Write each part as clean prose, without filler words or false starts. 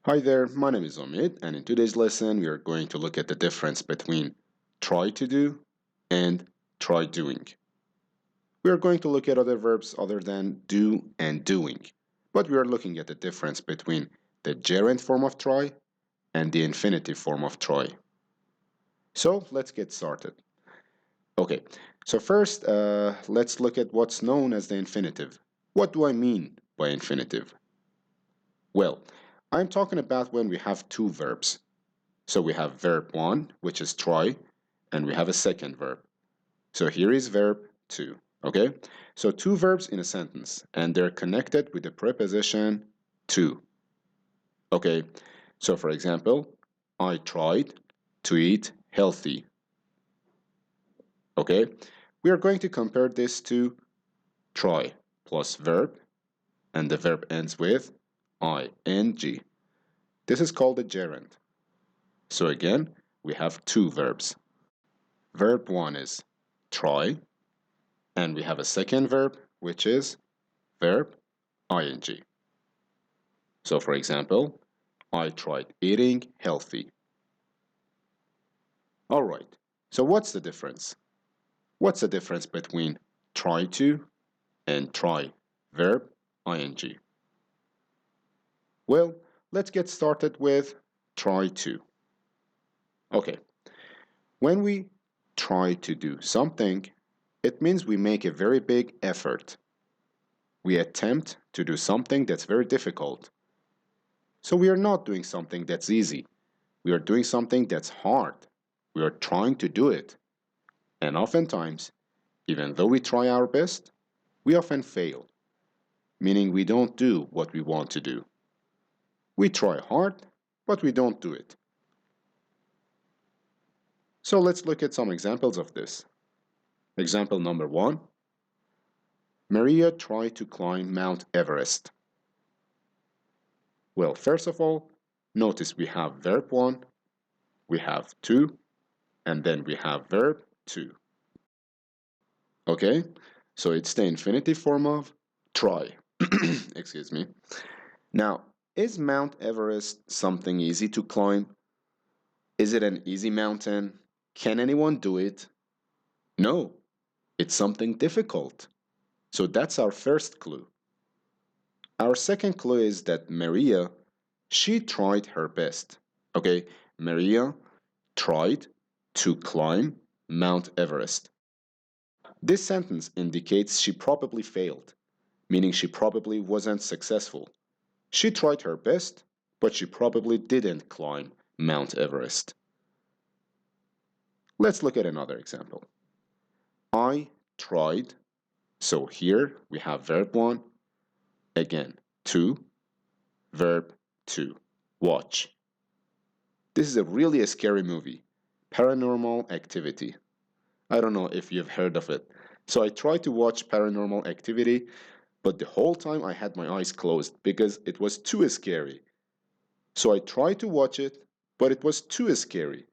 Hi there, my name is Omid, and in today's lesson, we are going to look at the difference between try to do and try doing. We are going to look at other verbs other than do and doing, but we are looking at the difference between the gerund form of try and the infinitive form of try. So let's get started. Okay, so first, let's look at what's known as the infinitive. What do I mean by infinitive? Well, I'm talking about when we have two verbs. So we have verb 1, which is try, and we have a second verb. So here is verb 2, okay? So two verbs in a sentence, and they're connected with the preposition to. Okay, so for example, I tried to eat healthy. Okay, we are going to compare this to try plus verb, and the verb ends with ing. This is called a gerund. So again, we have two verbs. Verb 1 is try, and we have a second verb, which is verb ing. So for example, I tried eating healthy. All right, so what's the difference? What's the difference between try to and try, verb ing? Well, let's get started with try to. Okay, when we try to do something, it means we make a very big effort. We attempt to do something that's very difficult. So we are not doing something that's easy. We are doing something that's hard. We are trying to do it. And oftentimes, even though we try our best, we often fail, meaning we don't do what we want to do. We try hard, but we don't do it. So let's look at some examples of this. Example number 1. Maria tried to climb Mount Everest. Well, first of all, notice we have verb 1, we have to, and then we have verb 2. Okay? So it's the infinitive form of try. Excuse me. Now, is Mount Everest something easy to climb? Is it an easy mountain? Can anyone do it? No, it's something difficult. So that's our first clue. Our second clue is that Maria, she tried her best. Okay, Maria tried to climb Mount Everest. This sentence indicates she probably failed, meaning she probably wasn't successful. She tried her best, but she probably didn't climb Mount Everest. Let's look at another example. I tried, so here we have verb 1, again, to, verb 2, watch. This is really a scary movie, Paranormal Activity. I don't know if you've heard of it. So I tried to watch Paranormal Activity, but the whole time I had my eyes closed because it was too scary. So I tried to watch it, but it was too scary.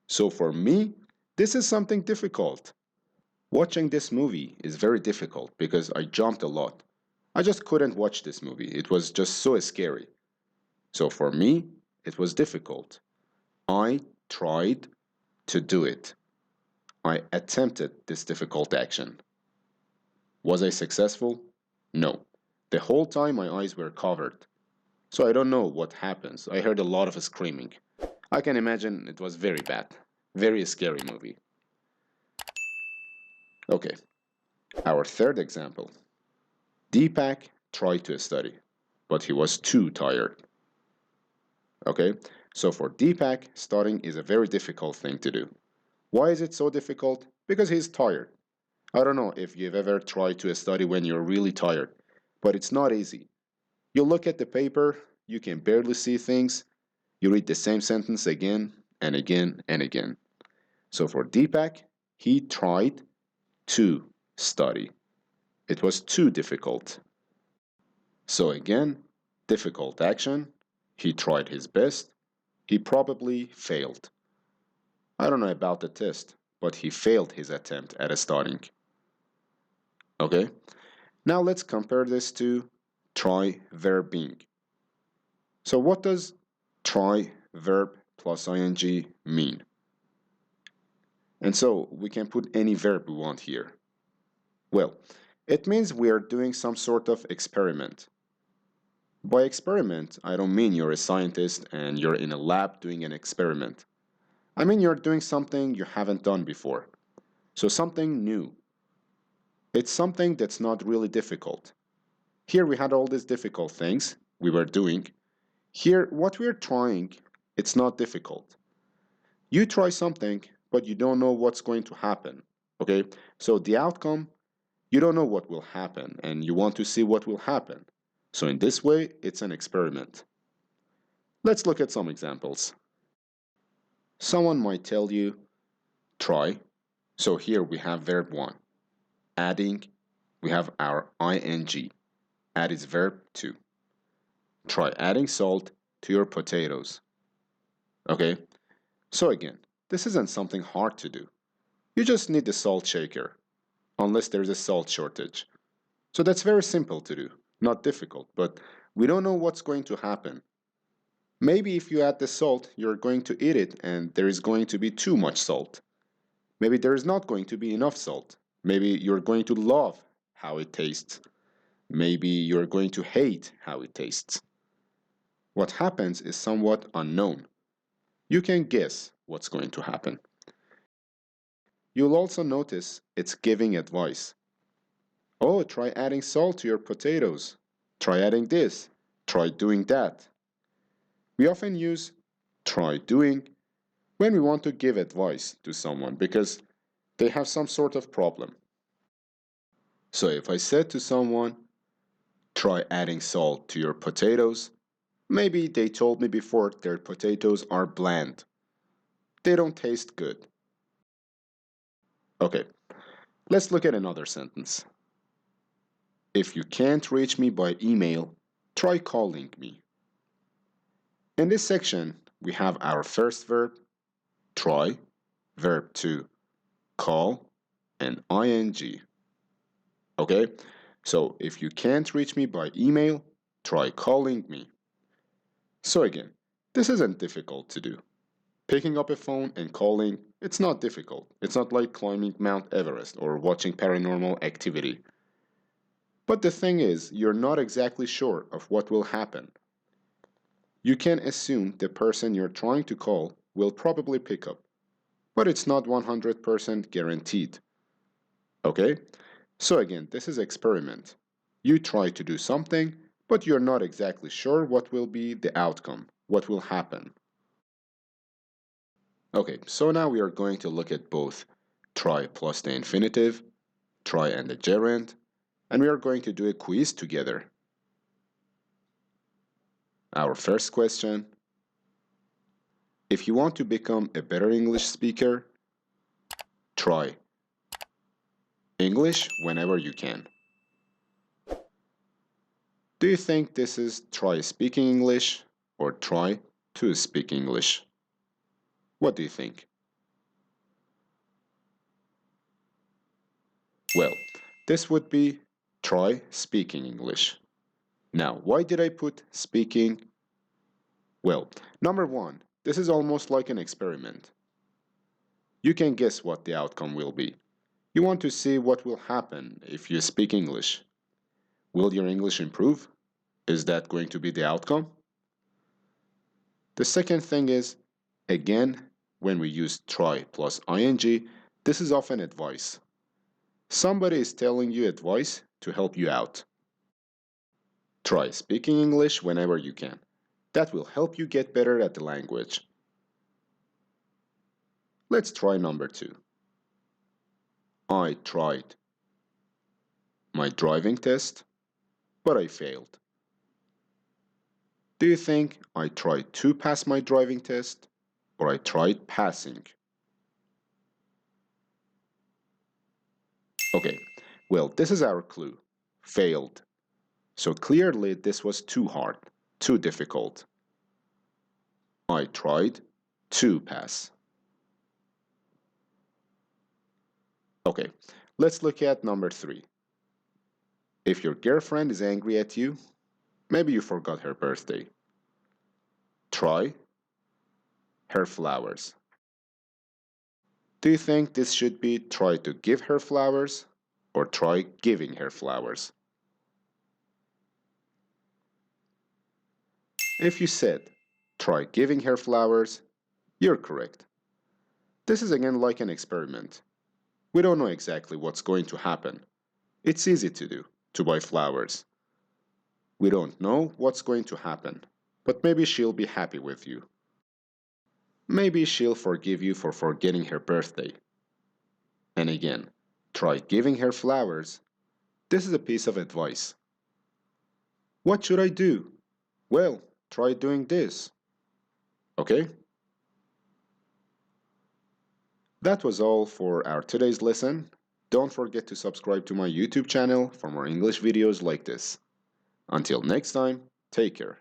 So for me, this is something difficult. Watching this movie is very difficult because I jumped a lot. I just couldn't watch this movie. It was just so scary. So for me, it was difficult. I tried to do it. I attempted this difficult action. Was I successful? No. The whole time my eyes were covered. So I don't know what happens. I heard a lot of screaming. I can imagine it was very bad. Very scary movie. Okay, our third example. Deepak tried to study, but he was too tired. Okay, so for Deepak, studying is a very difficult thing to do. Why is it so difficult? Because he's tired. I don't know if you've ever tried to study when you're really tired, but it's not easy. You look at the paper, you can barely see things, you read the same sentence again and again and again. So for Deepak, he tried to study. It was too difficult. So again, difficult action. He tried his best. He probably failed. I don't know about the test, but he failed his attempt at studying. Okay? Now let's compare this to try verb being. So what does try, verb plus ing mean? And so we can put any verb we want here. Well, it means we are doing some sort of experiment. By experiment, I don't mean you're a scientist and you're in a lab doing an experiment. I mean you're doing something you haven't done before. So something new. It's something that's not really difficult. Here we had all these difficult things we were doing. Here, what we're trying, it's not difficult. You try something, but you don't know what's going to happen. Okay? So the outcome, you don't know what will happen, and you want to see what will happen. So in this way, it's an experiment. Let's look at some examples. Someone might tell you, try. So here we have verb 1. Adding, we have our ing. Add is verb 2. Try adding salt to your potatoes. Okay? So again, this isn't something hard to do. You just need the salt shaker, unless there's a salt shortage. So that's very simple to do, not difficult, but we don't know what's going to happen. Maybe if you add the salt, you're going to eat it and there is going to be too much salt. Maybe there is not going to be enough salt. Maybe you're going to love how it tastes. Maybe you're going to hate how it tastes. What happens is somewhat unknown. You can guess what's going to happen. You'll also notice it's giving advice. Oh, try adding salt to your potatoes. Try adding this. Try doing that. We often use try doing when we want to give advice to someone because they have some sort of problem. So if I said to someone, try adding salt to your potatoes, maybe they told me before their potatoes are bland. They don't taste good. Okay, let's look at another sentence. If you can't reach me by email, try calling me. In this section, we have our first verb, try, verb 2, call, and ing. Okay? So if you can't reach me by email, try calling me. So again, this isn't difficult to do. Picking up a phone and calling, it's not difficult. It's not like climbing Mount Everest or watching Paranormal Activity. But the thing is, you're not exactly sure of what will happen. You can assume the person you're trying to call will probably pick up, but it's not 100% guaranteed. Okay? So again, this is experiment. You try to do something, but you're not exactly sure what will be the outcome, what will happen. Okay, so now we are going to look at both try plus the infinitive, try and the gerund, and we are going to do a quiz together. Our first question: if you want to become a better English speaker, try English whenever you can. Do you think this is try speaking English or try to speak English? What do you think? Well, this would be try speaking English. Now, why did I put speaking? Well, number one, this is almost like an experiment. You can guess what the outcome will be. You want to see what will happen if you speak English. Will your English improve? Is that going to be the outcome? The second thing is, again, when we use try plus ing, this is often advice. Somebody is telling you advice to help you out. Try speaking English whenever you can. That will help you get better at the language. Let's try number 2. I tried my driving test, but I failed. Do you think I tried to pass my driving test or I tried passing? Okay, well, this is our clue. Failed. So clearly this was too hard, too difficult. I tried to pass. Okay, let's look at number 3. If your girlfriend is angry at you, maybe you forgot her birthday. Try her flowers. Do you think this should be try to give her flowers or try giving her flowers? If you said try giving her flowers, you're correct. This is again like an experiment. We don't know exactly what's going to happen. It's easy to do, to buy flowers. We don't know what's going to happen, but maybe she'll be happy with you. Maybe she'll forgive you for forgetting her birthday. And again, try giving her flowers. This is a piece of advice. What should I do? Well, try doing this. Okay? That was all for our today's lesson. Don't forget to subscribe to my YouTube channel for more English videos like this. Until next time, take care.